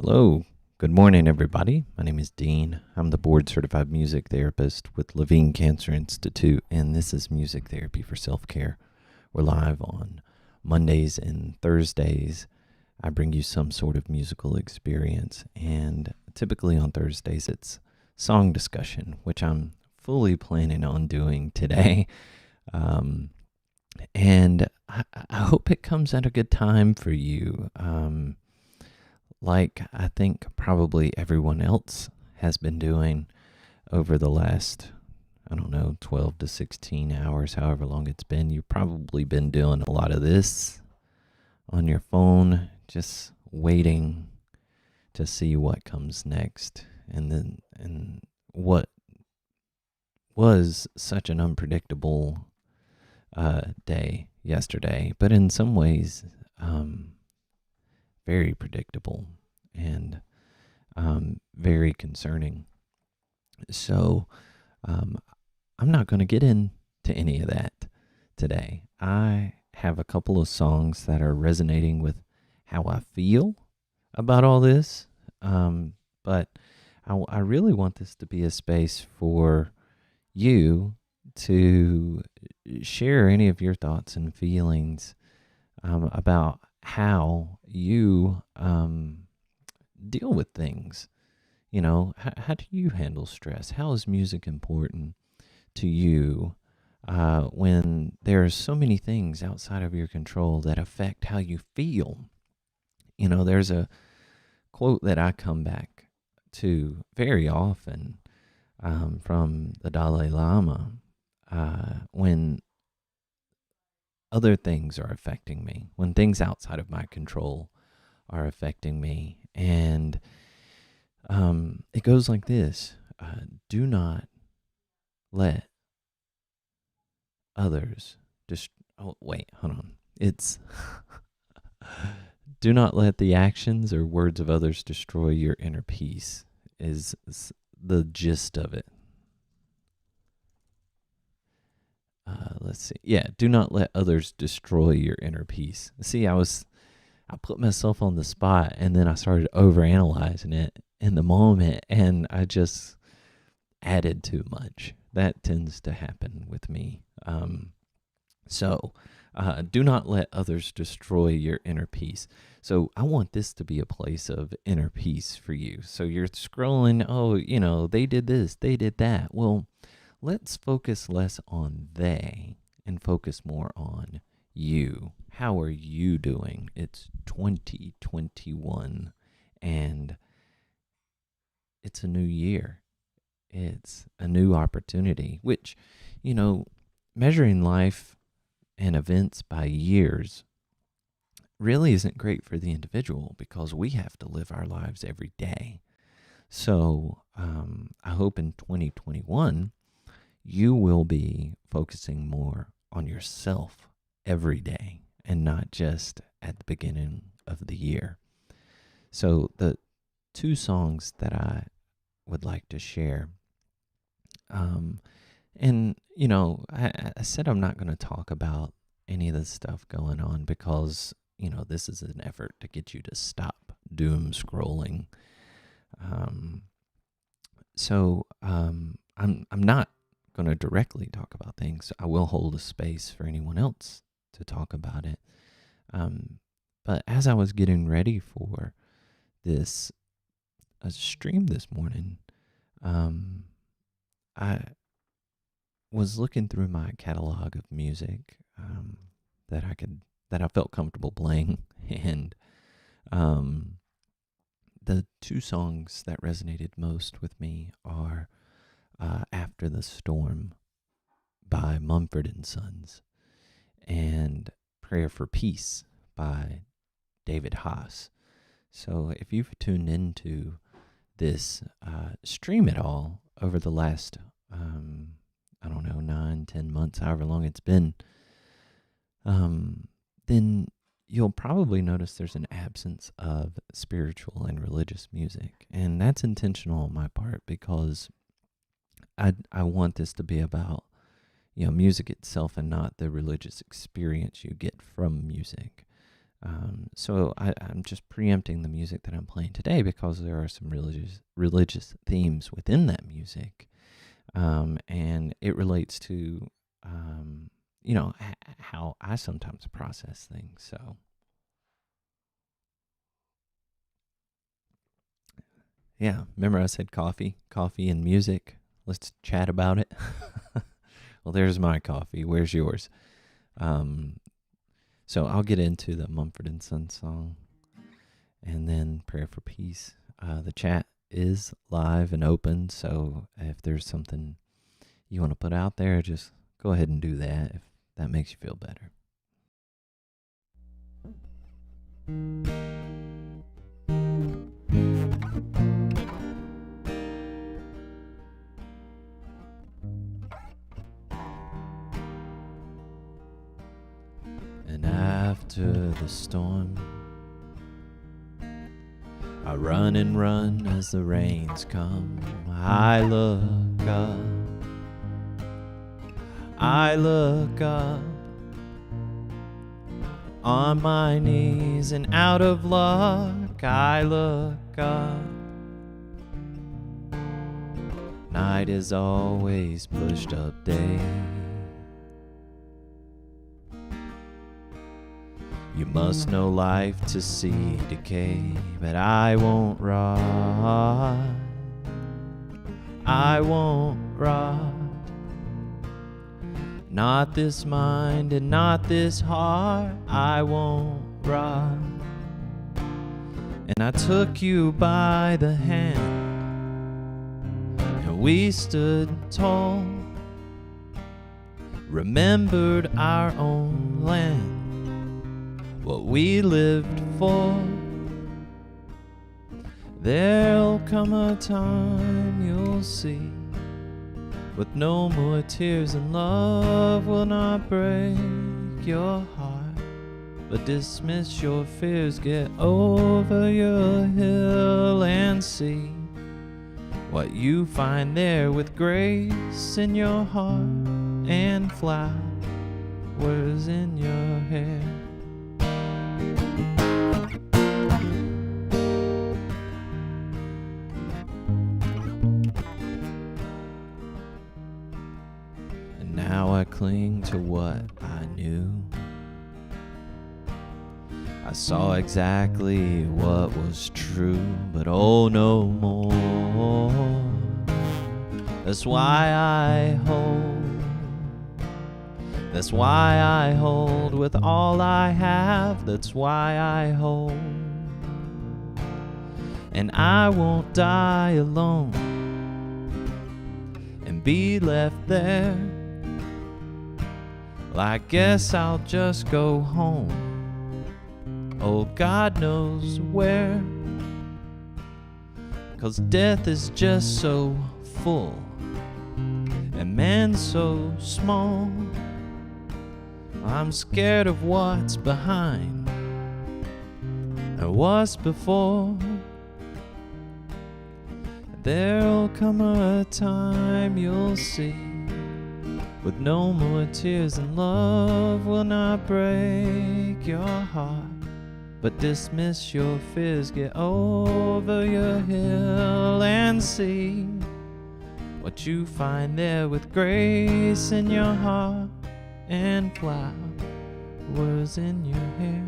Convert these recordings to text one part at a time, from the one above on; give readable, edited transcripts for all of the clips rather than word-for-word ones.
Hello. Good morning, everybody. My name is Dean. I'm the board certified music therapist with Levine Cancer Institute, and this is Music Therapy for Self-Care. We're live on Mondays and Thursdays. I bring you some sort of musical experience, and typically on Thursdays it's song discussion, which I'm fully planning on doing today. And I hope it comes at a good time for you. Like I think probably everyone else has been doing over the last, 12 to 16 hours, however long it's been. You've probably been doing a lot of this on your phone, just waiting to see what comes next. And what was such an unpredictable day yesterday, but in some ways, very predictable and very concerning. So I'm not going to get into any of that today. I have a couple of songs that are resonating with how I feel about all this, but I really want this to be a space for you to share any of your thoughts and feelings about how you deal with things. How do you handle stress? How is music important to you when there are so many things outside of your control that affect how you feel? There's a quote that I come back to very often from the Dalai Lama when other things are affecting me, when things outside of my control are affecting me. And it goes like this: do not let others oh, wait, hold on. It's do not let the actions or words of others destroy your inner peace, is the gist of it. Let's see. Yeah, do not let others destroy your inner peace. See, I put myself on the spot, and then I started overanalyzing it in the moment, and I just added too much. That tends to happen with me. So do not let others destroy your inner peace. So I want this to be a place of inner peace for you. So you're scrolling, they did this, they did that. Well, let's focus less on they and focus more on you. How are you doing? It's 2021 and it's a new year. It's a new opportunity, which, measuring life and events by years really isn't great for the individual because we have to live our lives every day. So I hope in 2021, you will be focusing more on yourself every day and not just at the beginning of the year. So the two songs that I would like to share, I said I'm not going to talk about any of the stuff going on because, this is an effort to get you to stop doom scrolling. I'm not going to directly talk about things. I will hold a space for anyone else to talk about it. But as I was getting ready for this stream this morning, I was looking through my catalog of music that I felt comfortable playing, and the two songs that resonated most with me are After the Storm by Mumford Sons and Prayer for Peace by David Haas. So if you've tuned into this stream at all over the last, 9, 10 months, however long it's been, then you'll probably notice there's an absence of spiritual and religious music. And that's intentional on my part because I want this to be about, music itself and not the religious experience you get from music. So I'm just preempting the music that I'm playing today because there are some religious themes within that music, and it relates to how I sometimes process things. So yeah, remember I said coffee and music. Let's chat about it. Well, there's my coffee. Where's yours? Um, so I'll get into the Mumford and Sons song, and then prayer for peace. The chat is live and open, so if there's something you want to put out there, just go ahead and do that if that makes you feel better. And after the storm, I run and run as the rains come. I look up, I look up, on my knees and out of luck. I look up. Night is always pushed up day. You must know life to see decay, but I won't rot. I won't rot. Not this mind and not this heart. I won't rot. And I took you by the hand, and we stood tall, remembered our own land, what we lived for. There'll come a time you'll see, with no more tears, and love will not break your heart, but dismiss your fears. Get over your hill and see what you find there, with grace in your heart and flowers in your hair. Now I cling to what I knew. I saw exactly what was true, but oh, no more. That's why I hold. That's why I hold with all I have. That's why I hold. And I won't die alone and be left there. Well, I guess I'll just go home. Oh, God knows where. 'Cause death is just so full, and man so small. I'm scared of what's behind and what's before. There'll come a time you'll see, with no more tears, and love will not break your heart, but dismiss your fears. Get over your hill and see what you find there, with grace in your heart and flowers in your hair.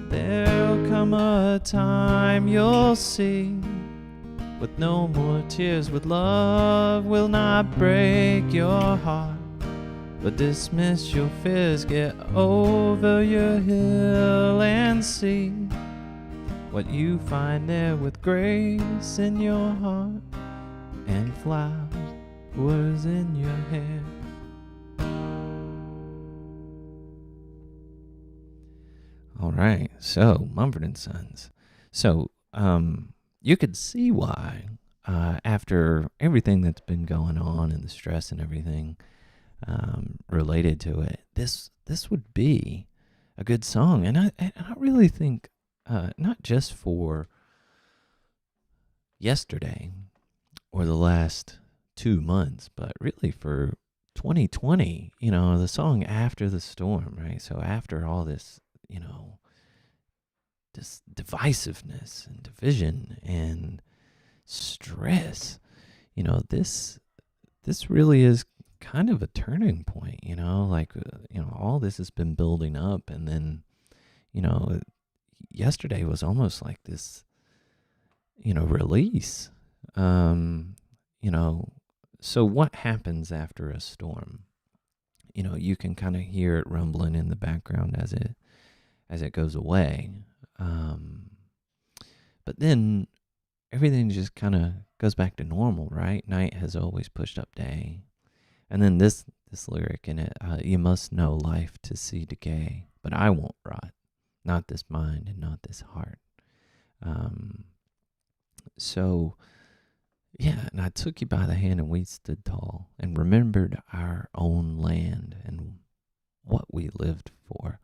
There'll come a time you'll see, with no more tears, with love will not break your heart, but dismiss your fears. Get over your hill and see what you find there, with grace in your heart and flowers in your hair. All right, so Mumford and Sons. So you could see why, after everything that's been going on and the stress and everything related to it, this would be a good song. And I really think, not just for yesterday or the last 2 months, but really for 2020, the song After the Storm, right? So after all this this divisiveness and division and stress. This really is kind of a turning point. All this has been building up, and then you know yesterday was almost like this release. um you know so what happens after a storm? You can kind of hear it rumbling in the background as it goes away. um but then everything just kind of goes back to normal, right? Night has always pushed up day. And then this lyric in it, you must know life to see decay, but I won't rot, not this mind and not this heart. Um, so yeah, and I took you by the hand and we stood tall and remembered our own land and what we lived for.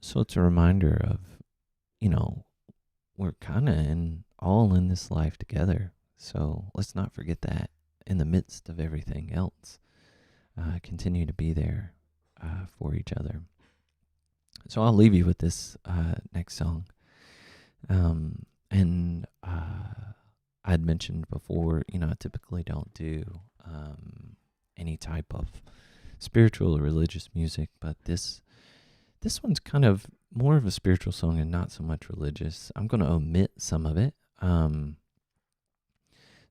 So it's a reminder of, we're kind of all in this life together. So let's not forget that in the midst of everything else. Continue to be there for each other. So I'll leave you with this next song. And I'd mentioned before, I typically don't do any type of spiritual or religious music, but this one's kind of more of a spiritual song and not so much religious. I'm going to omit some of it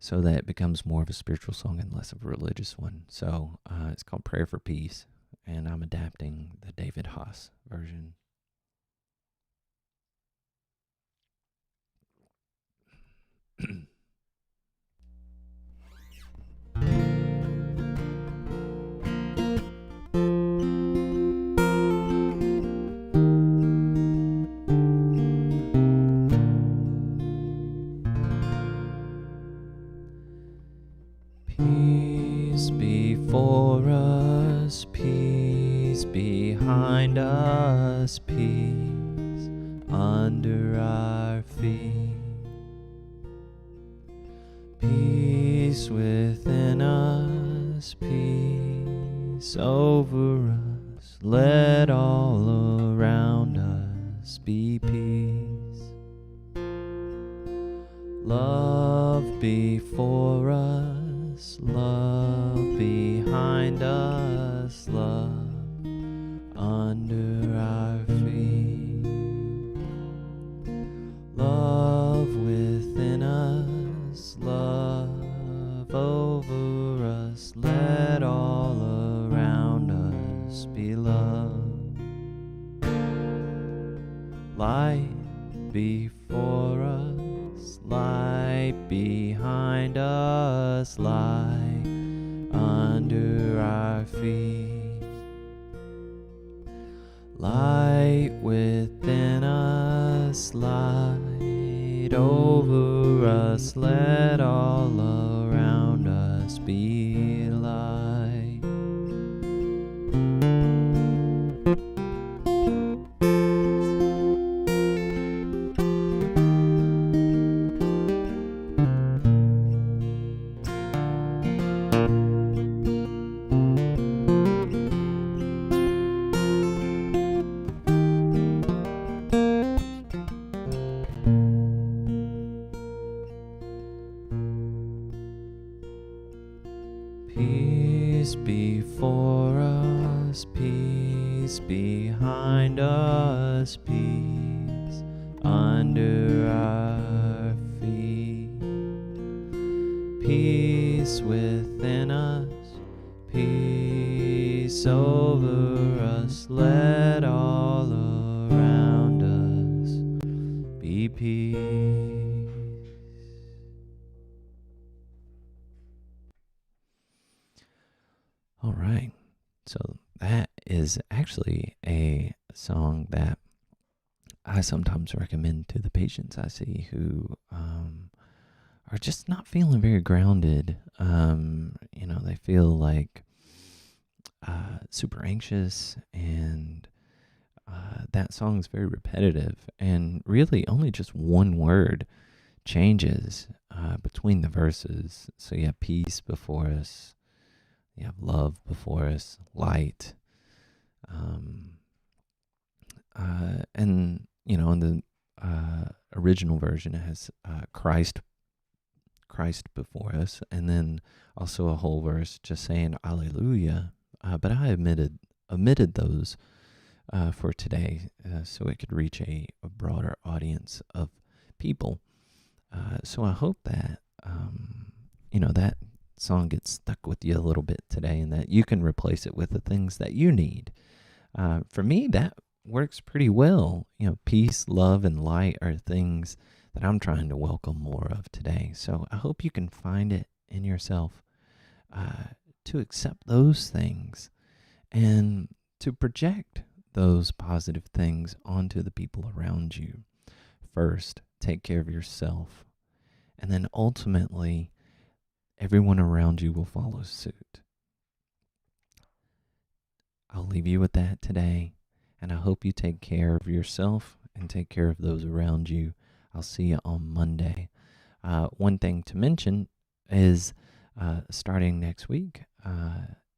so that it becomes more of a spiritual song and less of a religious one. So it's called Prayer for Peace, and I'm adapting the David Haas version. Peace before us, peace behind us, peace under our feet. Peace within us, peace over us, let all around us be peace. Love before us, love behind us, love under our feet. Love within us, love over us, let all around us be love. Light before us, light behind us, light under our feet. Light within us, light over us, let all around us be light. Peace before us, peace behind us, peace under our feet. Peace within us, peace over us, let all around us be peace. All right, so that is actually a song that I sometimes recommend to the patients I see who are just not feeling very grounded. They feel like super anxious, and that song is very repetitive, and really only just one word changes between the verses. So you have peace before us, you have love before us, light. and in the original version, it has Christ before us, and then also a whole verse just saying Alleluia. But I omitted those for today, so it could reach a broader audience of people. So I hope that that song gets stuck with you a little bit today, and that you can replace it with the things that you need. For me, that works pretty well. Peace, love, and light are things that I'm trying to welcome more of today. So I hope you can find it in yourself to accept those things and to project those positive things onto the people around you. First, take care of yourself, and then ultimately, everyone around you will follow suit. I'll leave you with that today, and I hope you take care of yourself and take care of those around you. I'll see you on Monday. One thing to mention is starting next week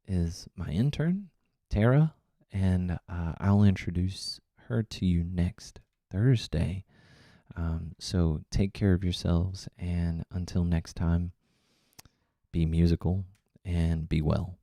is my intern, Tara, and I'll introduce her to you next Thursday. So take care of yourselves, and until next time, be musical and be well.